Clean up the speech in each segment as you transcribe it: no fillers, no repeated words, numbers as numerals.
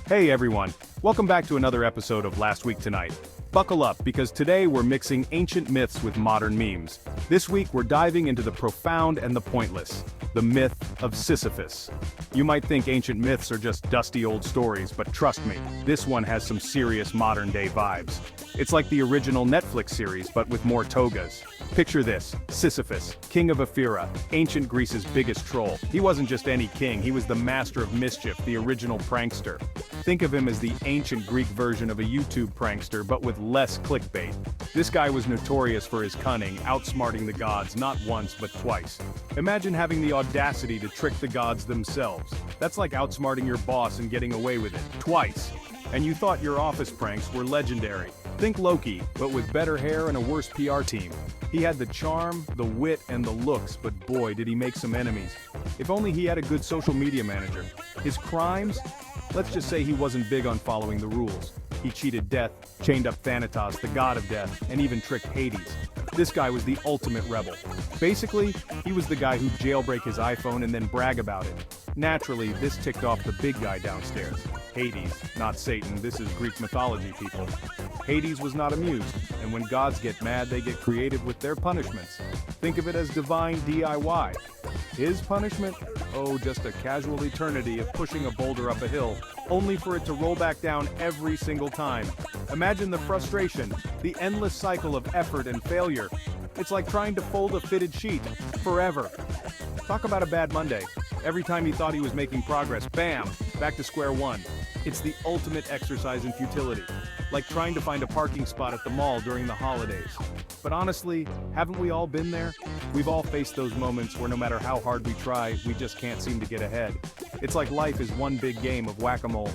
Hey everyone, welcome back to another episode of Last Week Tonight. Buckle up because today we're mixing ancient myths with modern memes. This week we're diving into the profound and the pointless, the myth of Sisyphus. You might think ancient myths are just dusty old stories, but trust me, this one has some serious modern-day vibes. It's like the original Netflix series, but with more togas. Picture this, Sisyphus, king of Ephyra, ancient Greece's biggest troll. He wasn't just any king, he was the master of mischief, the original prankster. Think of him as the ancient Greek version of a YouTube prankster, but with less clickbait. This guy was notorious for his cunning, outsmarting the gods not once but twice. Imagine having the audacity to trick the gods themselves. That's like outsmarting your boss and getting away with it, twice. And you thought your office pranks were legendary. Think Loki, but with better hair and a worse PR team. He had the charm, the wit, and the looks, but boy did he make some enemies. If only he had a good social media manager. His crimes? Let's just say he wasn't big on following the rules. He cheated death, chained up Thanatos, the god of death, and even tricked Hades. This guy was the ultimate rebel. Basically, he was the guy who'd jailbreak his iPhone and then brag about it. Naturally, this ticked off the big guy downstairs. Hades, not Satan, this is Greek mythology, people. Hades was not amused, and when gods get mad they get creative with their punishments. Think of it as divine DIY. His punishment? Oh, just a casual eternity of pushing a boulder up a hill, only for it to roll back down every single time. Imagine the frustration, the endless cycle of effort and failure. It's like trying to fold a fitted sheet, forever. Talk about a bad Monday. Every time he thought he was making progress, bam, back to square one. It's the ultimate exercise in futility, like trying to find a parking spot at the mall during the holidays. But honestly, haven't we all been there? We've all faced those moments where no matter how hard we try, we just can't seem to get ahead. It's like life is one big game of whack-a-mole.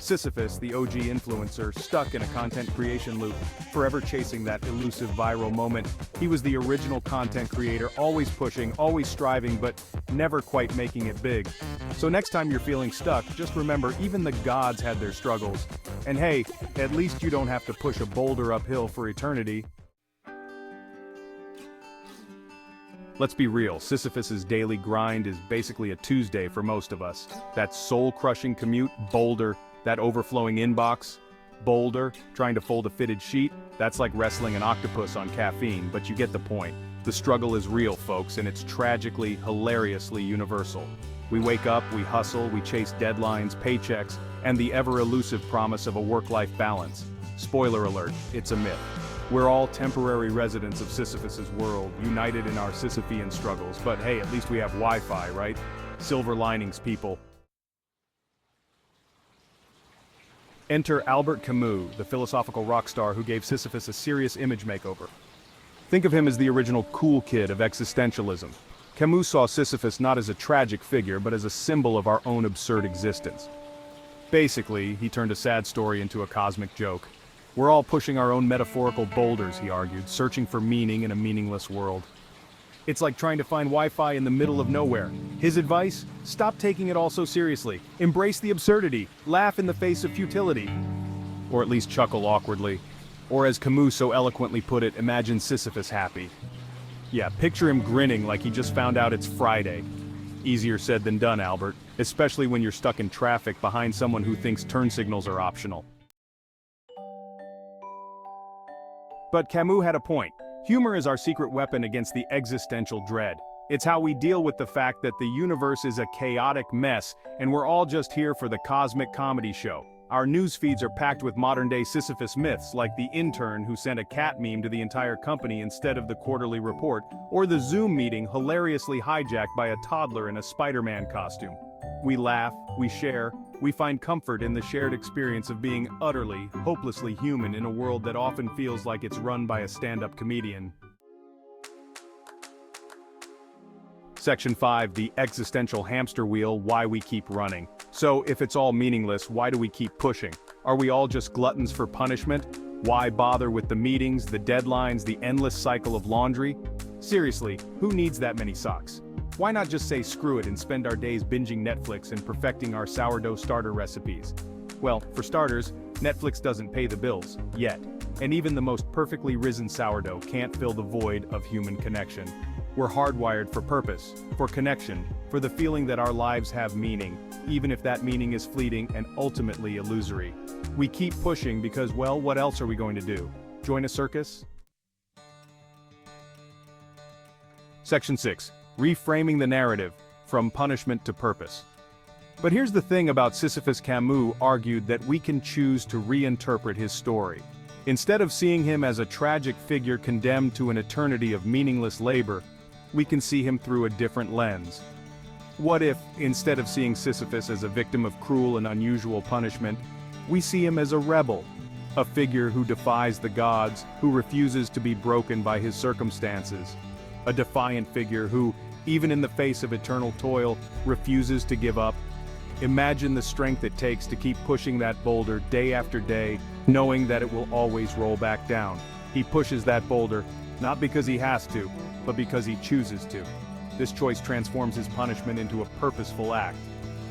Sisyphus, the OG influencer, stuck in a content creation loop, forever chasing that elusive viral moment. He was the original content creator, always pushing, always striving, but never quite making it big. So next time you're feeling stuck, just remember even the gods had their struggles. And hey, at least you don't have to push a boulder uphill for eternity. Let's be real, Sisyphus's daily grind is basically a Tuesday for most of us. That soul-crushing commute, boulder. That overflowing inbox, boulder, trying to fold a fitted sheet, that's like wrestling an octopus on caffeine, but you get the point. The struggle is real, folks, and it's tragically, hilariously universal. We wake up, we hustle, we chase deadlines, paychecks, and the ever-elusive promise of a work-life balance. Spoiler alert, it's a myth. We're all temporary residents of Sisyphus's world, united in our Sisyphean struggles, but hey, at least we have Wi-Fi, right? Silver linings, people. Enter Albert Camus, the philosophical rock star who gave Sisyphus a serious image makeover. Think of him as the original cool kid of existentialism. Camus saw Sisyphus not as a tragic figure, but as a symbol of our own absurd existence. Basically, he turned a sad story into a cosmic joke. We're all pushing our own metaphorical boulders, he argued, searching for meaning in a meaningless world. It's like trying to find Wi-Fi in the middle of nowhere. His advice? Stop taking it all so seriously. Embrace the absurdity. Laugh in the face of futility. Or at least chuckle awkwardly. Or as Camus so eloquently put it, imagine Sisyphus happy. Yeah, picture him grinning like he just found out it's Friday. Easier said than done, Albert. Especially when you're stuck in traffic behind someone who thinks turn signals are optional. But Camus had a point. Humor is our secret weapon against the existential dread. It's how we deal with the fact that the universe is a chaotic mess, and we're all just here for the cosmic comedy show. Our news feeds are packed with modern-day Sisyphus myths, like the intern who sent a cat meme to the entire company instead of the quarterly report, or the Zoom meeting hilariously hijacked by a toddler in a Spider-Man costume. We laugh, we share, we find comfort in the shared experience of being utterly, hopelessly human in a world that often feels like it's run by a stand-up comedian. Section 5, the existential hamster wheel, why we keep running. So, if it's all meaningless, why do we keep pushing? Are we all just gluttons for punishment? Why bother with the meetings, the deadlines, the endless cycle of laundry? Seriously, who needs that many socks? Why not just say screw it and spend our days binging Netflix and perfecting our sourdough starter recipes? Well, for starters, Netflix doesn't pay the bills, yet. And even the most perfectly risen sourdough can't fill the void of human connection. We're hardwired for purpose, for connection, for the feeling that our lives have meaning, even if that meaning is fleeting and ultimately illusory. We keep pushing because, well, what else are we going to do? Join a circus? Section 6. Reframing the narrative, from punishment to purpose. But here's the thing about Sisyphus. Camus argued that we can choose to reinterpret his story. Instead of seeing him as a tragic figure condemned to an eternity of meaningless labor, we can see him through a different lens. What if, instead of seeing Sisyphus as a victim of cruel and unusual punishment, we see him as a rebel, a figure who defies the gods, who refuses to be broken by his circumstances, a defiant figure who, even in the face of eternal toil, refuses to give up? Imagine the strength it takes to keep pushing that boulder day after day, knowing that it will always roll back down. He pushes that boulder, not because he has to, but because he chooses to. This choice transforms his punishment into a purposeful act.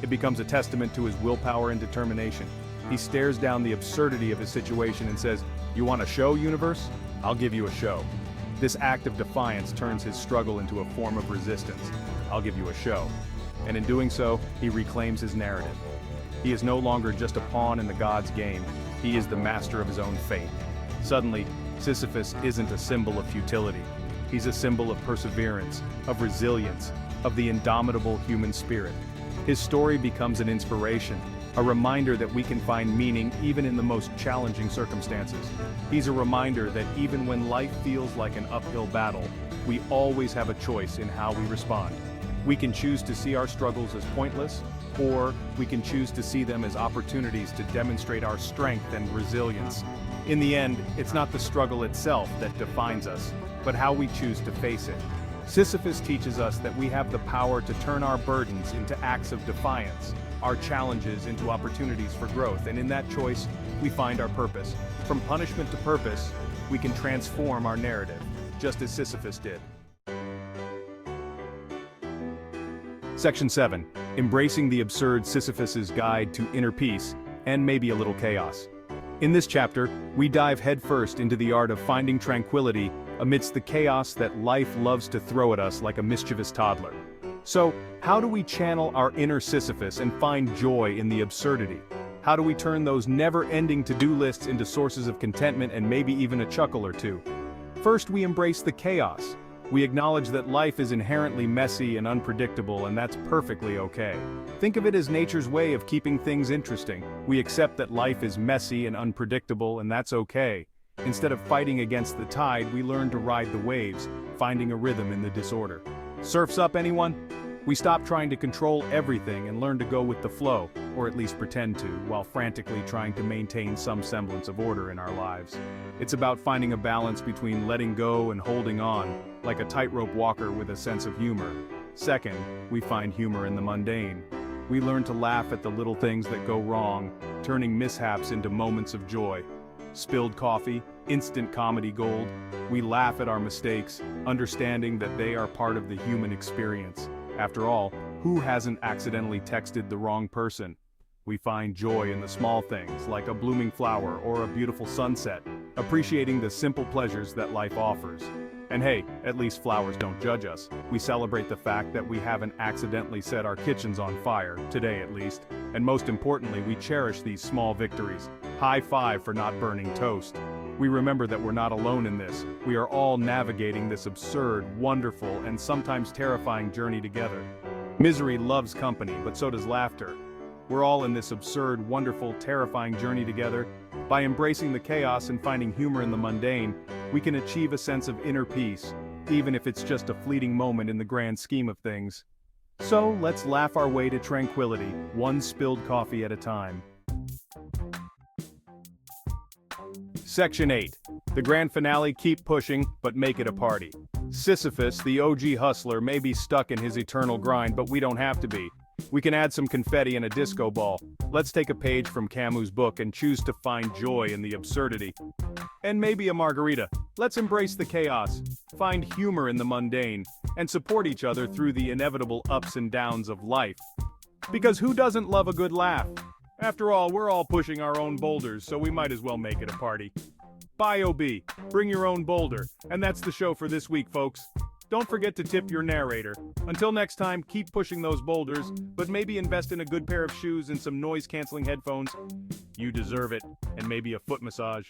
It becomes a testament to his willpower and determination. He stares down the absurdity of his situation and says, "You want a show, universe? I'll give you a show." This act of defiance turns his struggle into a form of resistance. I'll give you a show. And in doing so, he reclaims his narrative. He is no longer just a pawn in the gods' game. He is the master of his own fate. Suddenly, Sisyphus isn't a symbol of futility. He's a symbol of perseverance, of resilience, of the indomitable human spirit. His story becomes an inspiration, a reminder that we can find meaning even in the most challenging circumstances. He's a reminder that even when life feels like an uphill battle, we always have a choice in how we respond. We can choose to see our struggles as pointless, or we can choose to see them as opportunities to demonstrate our strength and resilience. In the end, it's not the struggle itself that defines us, but how we choose to face it. Sisyphus teaches us that we have the power to turn our burdens into acts of defiance, our challenges into opportunities for growth, and in that choice, we find our purpose. From punishment to purpose, we can transform our narrative, just as Sisyphus did. Section 7. Embracing the absurd. Sisyphus's guide to inner peace, and maybe a little chaos. In this chapter, we dive headfirst into the art of finding tranquility amidst the chaos that life loves to throw at us like a mischievous toddler. So, how do we channel our inner Sisyphus and find joy in the absurdity? How do we turn those never-ending to-do lists into sources of contentment and maybe even a chuckle or two? First, we embrace the chaos. We acknowledge that life is inherently messy and unpredictable, and that's perfectly okay. Think of it as nature's way of keeping things interesting. We accept that life is messy and unpredictable, and that's okay. Instead of fighting against the tide, we learn to ride the waves, finding a rhythm in the disorder. Surf's up, anyone? We stop trying to control everything and learn to go with the flow, or at least pretend to, while frantically trying to maintain some semblance of order in our lives. It's about finding a balance between letting go and holding on, like a tightrope walker with a sense of humor. Second, we find humor in the mundane. We learn to laugh at the little things that go wrong, turning mishaps into moments of joy. Spilled coffee, instant comedy gold. We laugh at our mistakes, understanding that they are part of the human experience. After all, who hasn't accidentally texted the wrong person? We find joy in the small things, like a blooming flower or a beautiful sunset, appreciating the simple pleasures that life offers. And hey, at least flowers don't judge us. We celebrate the fact that we haven't accidentally set our kitchens on fire, today at least. And most importantly, we cherish these small victories. High five for not burning toast. We remember that we're not alone in this. We are all navigating this absurd, wonderful, and sometimes terrifying journey together. Misery loves company, but so does laughter. We're all in this absurd, wonderful, terrifying journey together. By embracing the chaos and finding humor in the mundane, we can achieve a sense of inner peace, even if it's just a fleeting moment in the grand scheme of things. So, let's laugh our way to tranquility, one spilled coffee at a time. Section 8. The grand finale. Keep pushing, but make it a party. Sisyphus, the OG hustler, may be stuck in his eternal grind, but we don't have to be. We can add some confetti and a disco ball. Let's take a page from Camus' book and choose to find joy in the absurdity. And maybe a margarita. Let's embrace the chaos, find humor in the mundane, and support each other through the inevitable ups and downs of life. Because who doesn't love a good laugh? After all, we're all pushing our own boulders, so we might as well make it a party. Bye, OB. Bring your own boulder. And that's the show for this week, folks. don't forget to tip your narrator. Until next time, keep pushing those boulders, but maybe invest in a good pair of shoes and some noise-canceling headphones. You deserve it, and maybe a foot massage.